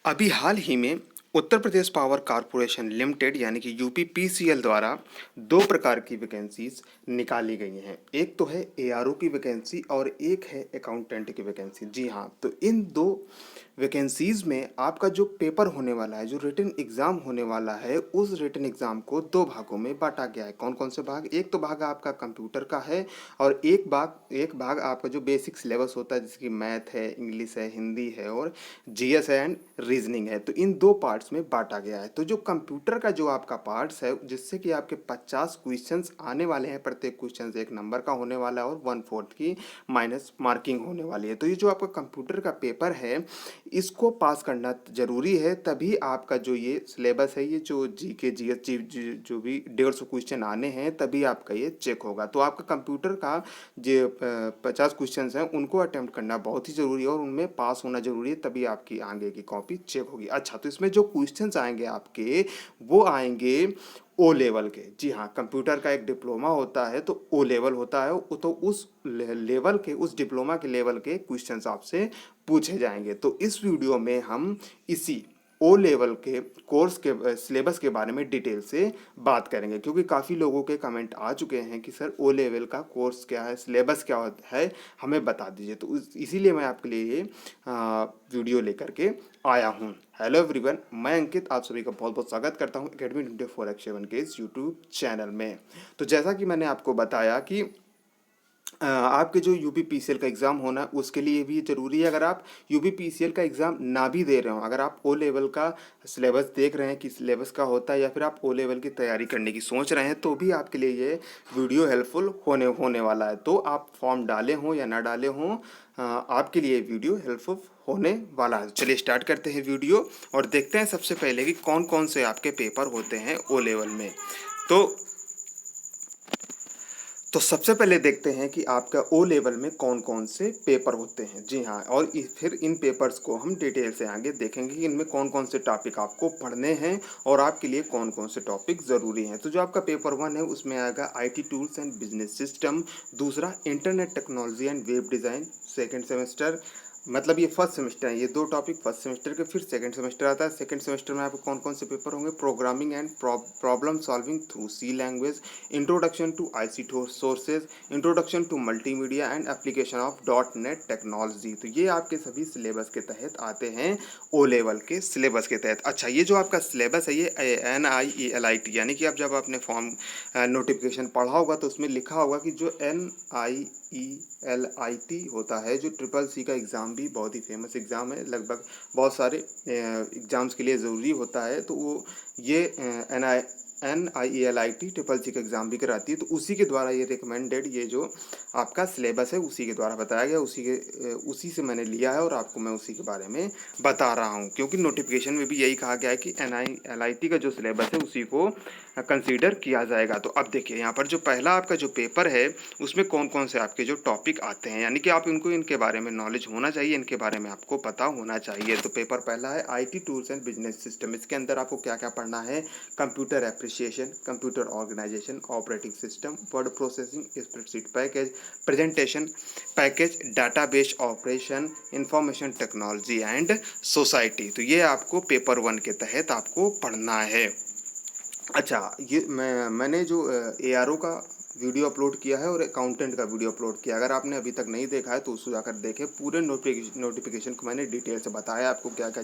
अभी हाल ही में Uttar Pradesh power corporation limited यानी कि यूपीपीसीएल द्वारा दो प्रकार की वैकेंसीज निकाली गई हैं। एक तो है एआरओ की वैकेंसी और एक है अकाउंटेंट की वैकेंसी। जी हाँ, तो इन दो वैकेंसीज में आपका जो पेपर होने वाला है, जो रिटन एग्ज़ाम होने वाला है, उस रिटन एग्ज़ाम को दो भागों में बांटा गया है। कौन कौन से भाग? एक तो भाग आपका कंप्यूटर का है और एक भाग आपका जो बेसिक सिलेबस होता है, जैसे कि मैथ है, इंग्लिश है, हिंदी है और जीएस है एंड रीजनिंग है। तो इन दो पार्ट्स में बांटा गया है। तो जो कंप्यूटर का जो आपका पार्ट्स है, जिससे कि आपके 50 क्वेश्चंस आने वाले हैं, प्रत्येक क्वेश्चन एक नंबर का होने वाला है और 1/4 की माइनस मार्किंग होने वाली है। तो ये जो आपका कंप्यूटर का पेपर है, इसको पास करना ज़रूरी है, तभी आपका जो ये सिलेबस है, ये जो जीके जीएस जो भी 150 क्वेश्चन आने हैं, तभी आपका ये चेक होगा। तो आपका कंप्यूटर का जो 50 क्वेश्चन हैं, उनको अटेम्प्ट करना बहुत ही ज़रूरी है और उनमें पास होना ज़रूरी है, तभी आपकी आगे की कॉपी चेक होगी। अच्छा, तो इसमें जो क्वेश्चन आएंगे आपके, वो आएंगे ओ लेवल के। जी हाँ, कंप्यूटर का एक डिप्लोमा होता है तो ओ लेवल होता है, तो उस लेवल के, उस डिप्लोमा के लेवल के क्वेश्चंस आपसे पूछे जाएंगे। तो इस वीडियो में हम इसी ओ लेवल के कोर्स के सिलेबस के बारे में डिटेल से बात करेंगे, क्योंकि काफ़ी लोगों के कमेंट आ चुके हैं कि सर ओ लेवल का कोर्स क्या है, सिलेबस क्या होता है, हमें बता दीजिए। तो इसीलिए मैं आपके लिए ये वीडियो लेकर के आया हूँ। हेलो एवरीवन, मैं अंकित आप सभी का बहुत बहुत स्वागत करता हूँ एकेडमी 24x7 के इस यूट्यूब चैनल में। तो जैसा कि मैंने आपको बताया कि आपके जो यूपीपीसीएल का एग्ज़ाम होना है, उसके लिए भी ज़रूरी है। अगर आप यूपीपीसीएल का एग्ज़ाम ना भी दे रहे हो, अगर आप ओ लेवल का सिलेबस देख रहे हैं कि सिलेबस का होता है, या फिर आप ओ लेवल की तैयारी करने की सोच रहे हैं, तो भी आपके लिए ये वीडियो हेल्पफुल होने वाला है। तो आप फॉर्म डाले हों या ना डाले हों, आपके लिए वीडियो हेल्पफुल होने वाला है। चलिए स्टार्ट करते हैं वीडियो और देखते हैं सबसे पहले कि कौन कौन से आपके पेपर होते हैं ओ लेवल में। तो सबसे पहले देखते हैं कि आपका ओ लेवल में कौन कौन से पेपर होते हैं। जी हाँ, और फिर इन पेपर्स को हम डिटेल से आगे देखेंगे कि इनमें कौन कौन से टॉपिक आपको पढ़ने हैं और आपके लिए कौन कौन से टॉपिक ज़रूरी हैं। तो जो आपका पेपर 1 है, उसमें आएगा IT tools and business system. दूसरा internet technology and web design, second semester. मतलब ये फर्स्ट सेमेस्टर है, ये दो टॉपिक फर्स्ट सेमेस्टर के। फिर सेकंड सेमेस्टर आता है। सेकंड सेमेस्टर में आपको कौन कौन से पेपर होंगे? Programming and problem solving through C language, introduction to IC sources, introduction to multimedia and application of dot net technology. तो ये आपके सभी सिलेबस के तहत आते हैं, ओ लेवल के सिलेबस के तहत। अच्छा, ये जो आपका सिलेबस है, ये NIELIT, यानी कि आप जब आपने फॉर्म नोटिफिकेशन पढ़ा होगा तो उसमें लिखा होगा कि जो NIELIT होता है, जो ट्रिपल सी का एग्ज़ाम भी बहुत ही फेमस एग्ज़ाम है, लगभग बहुत सारे एग्ज़ाम्स के लिए ज़रूरी होता है। तो वो ये NIELIT ट्रिपल सी का एग्ज़ाम भी कराती है। तो उसी के द्वारा ये रिकमेंडेड, ये जो आपका सिलेबस है, उसी के द्वारा बताया गया, उसी से मैंने लिया है और आपको मैं उसी के बारे में बता रहा हूँ, क्योंकि नोटिफिकेशन में भी यही कहा गया है कि NIELIT का जो सिलेबस है, उसी को कंसीडर किया जाएगा। तो अब देखिए यहाँ पर जो पहला आपका जो पेपर है, उसमें कौन कौन से आपके जो टॉपिक आते हैं, यानी कि आप इनके बारे में नॉलेज होना चाहिए, इनके बारे में आपको पता होना चाहिए। तो पेपर पहला है IT tools and business system. इसके अंदर आपको क्या क्या पढ़ना है? Computer appreciation, computer organisation, operating system, word processing, spreadsheet package, presentation package, database operation, information technology and society. तो ये आपको पेपर 1 के तहत आपको पढ़ना है। अच्छा, ये मैंने जो एआरओ का वीडियो अपलोड किया है और अकाउंटेंट का वीडियो अपलोड किया, अगर आपने अभी तक नहीं देखा है तो उसको जाकर देखें। पूरे नोटिफिकेशन को मैंने डिटेल से बताया आपको, क्या क्या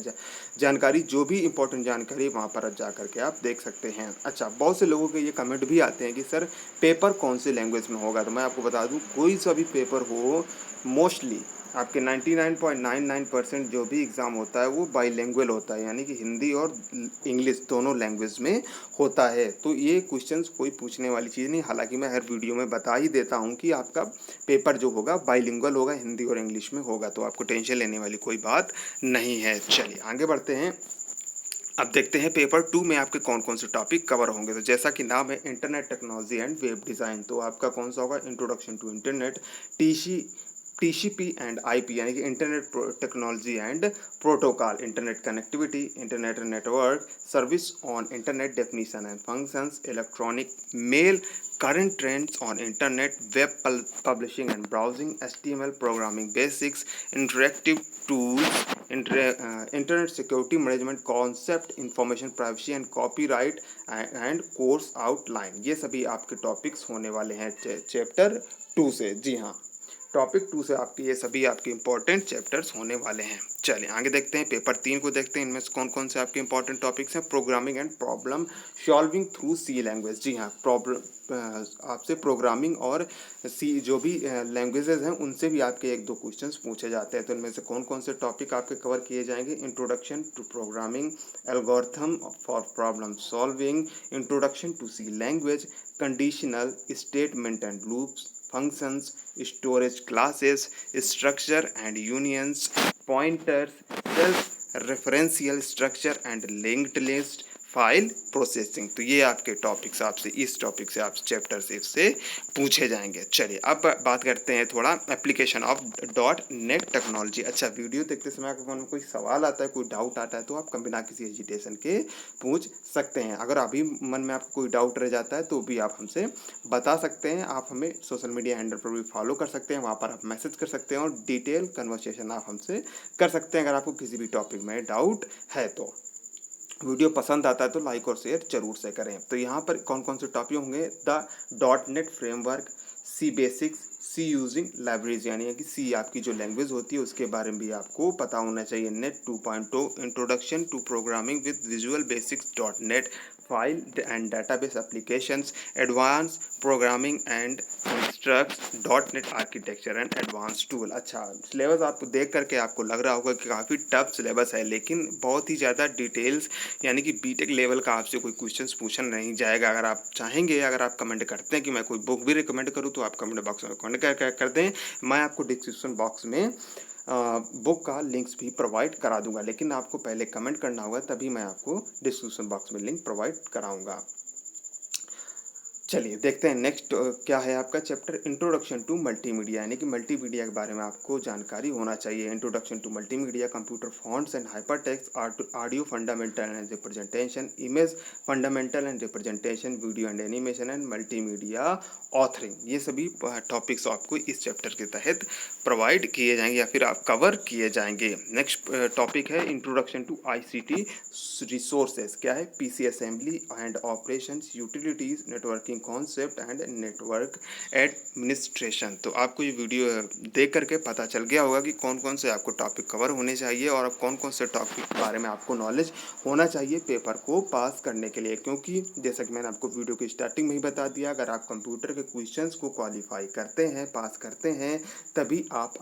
जानकारी, जो भी इंपॉर्टेंट जानकारी वहाँ पर जा करके आप देख सकते हैं। अच्छा, बहुत से लोगों के ये कमेंट भी आते हैं कि सर पेपर कौन से लैंग्वेज में होगा। तो मैं आपको बता दूँ, कोई सा भी पेपर हो, मोस्टली आपके 99.99% जो भी एग्ज़ाम होता है वो बाईलैंग्वेज होता है, यानी कि हिंदी और इंग्लिश दोनों लैंग्वेज में होता है। तो ये क्वेश्चंस कोई पूछने वाली चीज़ नहीं। हालांकि मैं हर वीडियो में बता ही देता हूँ कि आपका पेपर जो होगा बाईलिंगुअल होगा, हिंदी और इंग्लिश में होगा, तो आपको टेंशन लेने वाली कोई बात नहीं है। चलिए आगे बढ़ते हैं। अब देखते हैं पेपर 2 में आपके कौन कौन से टॉपिक कवर होंगे। तो जैसा कि नाम है internet technology and web design, तो आपका कौन सा होगा? Introduction to internet, TC TCP and IP यानी कि internet technology and protocol, internet connectivity, internet network service on internet definition and functions, electronic mail, current trends on internet, web publishing and browsing, HTML programming basics, interactive tools, internet security management concept, information privacy and copyright and course outline। ये सभी आपके topics होने वाले हैं chapter 2 से। जी हाँ, topic 2 से आपके ये सभी आपके इंपॉर्टेंट चैप्टर्स होने वाले हैं। चलिए आगे देखते हैं, पेपर 3 को देखते हैं। इनमें से कौन कौन से आपके इंपॉर्टेंट टॉपिक्स हैं। Programming and problem solving through C language. जी हाँ, प्रॉब्लम आपसे प्रोग्रामिंग और सी जो भी लैंग्वेजेस हैं उनसे भी आपके 1-2 क्वेश्चंस पूछे जाते हैं। तो इनमें से कौन कौन से टॉपिक आपके कवर किए जाएंगे। Introduction to programming, algorithm for problem solving, introduction to C language, conditional statement and loops, functions, storage classes, structure and unions, pointers, self-referential structure and linked list, file processing. तो ये आपके टॉपिक्स आपसे इस topic से आप chapter से पूछे जाएंगे। चलिए अब बात करते हैं थोड़ा application of dot net technology. अच्छा, वीडियो देखते समय अगर कोई सवाल आता है, कोई डाउट आता है तो आप बिना किसी हेजिटेशन के पूछ सकते हैं। अगर अभी मन में आपको कोई डाउट रह जाता है तो भी आप हमसे बता सकते हैं। आप हमें सोशल मीडिया हैंडल पर भी फॉलो कर सकते हैं, वहाँ पर आप मैसेज कर सकते हैं और डिटेल कन्वर्सेशन आप हमसे कर सकते हैं अगर आपको किसी भी टॉपिक में डाउट है तो। वीडियो पसंद आता है तो लाइक और शेयर जरूर से करें। तो यहाँ पर कौन कौन से टॉपिक होंगे। The dot net framework, C basics, C using libraries यानी कि सी आपकी जो लैंग्वेज होती है उसके बारे में भी आपको पता होना चाहिए। Net 2.0, introduction to programming with visual basics dot net, file and database applications, advance programming and instructs, dot net architecture and advance tool. अच्छा, सिलेबस आपको देख करके आपको लग रहा होगा कि काफ़ी टफ सिलेबस है, लेकिन बहुत ही ज़्यादा डिटेल्स यानी कि बीटेक लेवल का आपसे कोई क्वेश्चंस पूछा नहीं जाएगा। अगर आप चाहेंगे, अगर आप कमेंट करते हैं कि मैं कोई बुक भी रिकमेंड करूं तो आप कमेंट बॉक्स में कमेंट कर दें। मैं आपको डिस्क्रिप्शन बॉक्स में बुक का लिंक्स भी प्रोवाइड करा दूंगा, लेकिन आपको पहले कमेंट करना होगा तभी मैं आपको डिस्क्रिप्शन बॉक्स में लिंक प्रोवाइड कराऊंगा। चलिए देखते हैं नेक्स्ट क्या है आपका चैप्टर। इंट्रोडक्शन टू मल्टीमीडिया यानी कि मल्टीमीडिया के बारे में आपको जानकारी होना चाहिए। Introduction to multimedia, computer fonts and hypertext, audio fundamental and representation, image fundamental and representation, video and animation and multimedia authoring. ये सभी टॉपिक्स आपको इस चैप्टर के तहत प्रोवाइड किए जाएंगे या फिर आप कवर किए जाएंगे। नेक्स्ट टॉपिक है इंट्रोडक्शन टू आईसीटी रिसोर्सेज। क्या है। PC assembly and operations, utilities, networking concept and network administration. तो आपको ये वीडियो देख करके पता चल गया होगा कि कौन कौन से आपको टॉपिक कवर होने चाहिए और कौन कौन से टॉपिक के बारे में आपको नॉलेज होना चाहिए पेपर को पास करने के लिए। क्योंकि जैसा कि मैंने आपको वीडियो की स्टार्टिंग में ही बता दिया, अगर आप कंप्यूटर के क्वेश्चंस को क्वालिफाई करते हैं, पास करते हैं, तभी आप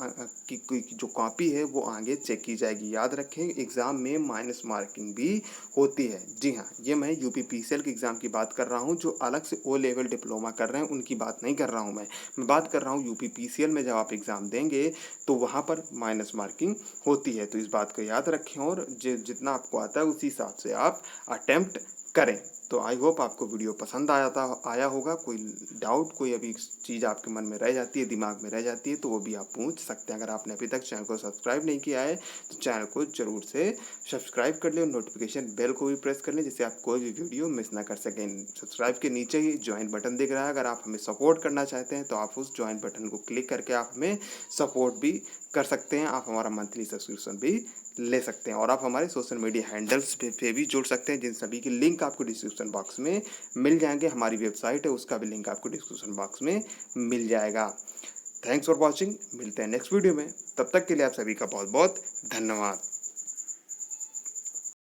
की जो कॉपी है वो आगे चेक की जाएगी। याद रखें, एग्ज़ाम में माइनस मार्किंग भी होती है। जी हाँ, ये मैं यूपी पीसीएल के एग्ज़ाम की बात कर रहा हूँ। जो अलग से ओ लेवल डिप्लोमा कर रहे हैं उनकी बात नहीं कर रहा हूँ। मैं बात कर रहा हूँ यूपी पीसीएल में जब आप एग्ज़ाम देंगे तो वहाँ पर माइनस मार्किंग होती है। तो इस बात को याद रखें और जितना आपको आता है उसी हिसाब से आप अटेम्प्ट करें। तो आई होप आपको वीडियो पसंद आया होगा। कोई डाउट, कोई अभी चीज़ आपके मन में रह जाती है, दिमाग में रह जाती है, तो वो भी आप पूछ सकते हैं। अगर आपने अभी तक चैनल को सब्सक्राइब नहीं किया है तो चैनल को ज़रूर से सब्सक्राइब कर लें और नोटिफिकेशन बेल को भी प्रेस कर लें जिससे आप कोई भी वीडियो मिस ना कर सकें। सब्सक्राइब के नीचे ही ज्वाइन बटन दिख रहा है। अगर आप हमें सपोर्ट करना चाहते हैं तो आप उस ज्वाइन बटन को क्लिक करके आप हमें सपोर्ट भी कर सकते हैं। आप हमारा मंथली सब्सक्रिप्शन भी ले सकते हैं और आप हमारे सोशल मीडिया हैंडल्स पे भी जुड़ सकते हैं, जिन सभी की लिंक आपको डिस्क्रिप्शन बॉक्स में मिल जाएंगे। हमारी वेबसाइट है, उसका भी लिंक आपको डिस्क्रिप्शन बॉक्स में मिल जाएगा। Thanks for watching. मिलते हैं नेक्स्ट वीडियो में, तब तक के लिए आप सभी का बहुत बहुत धन्यवाद।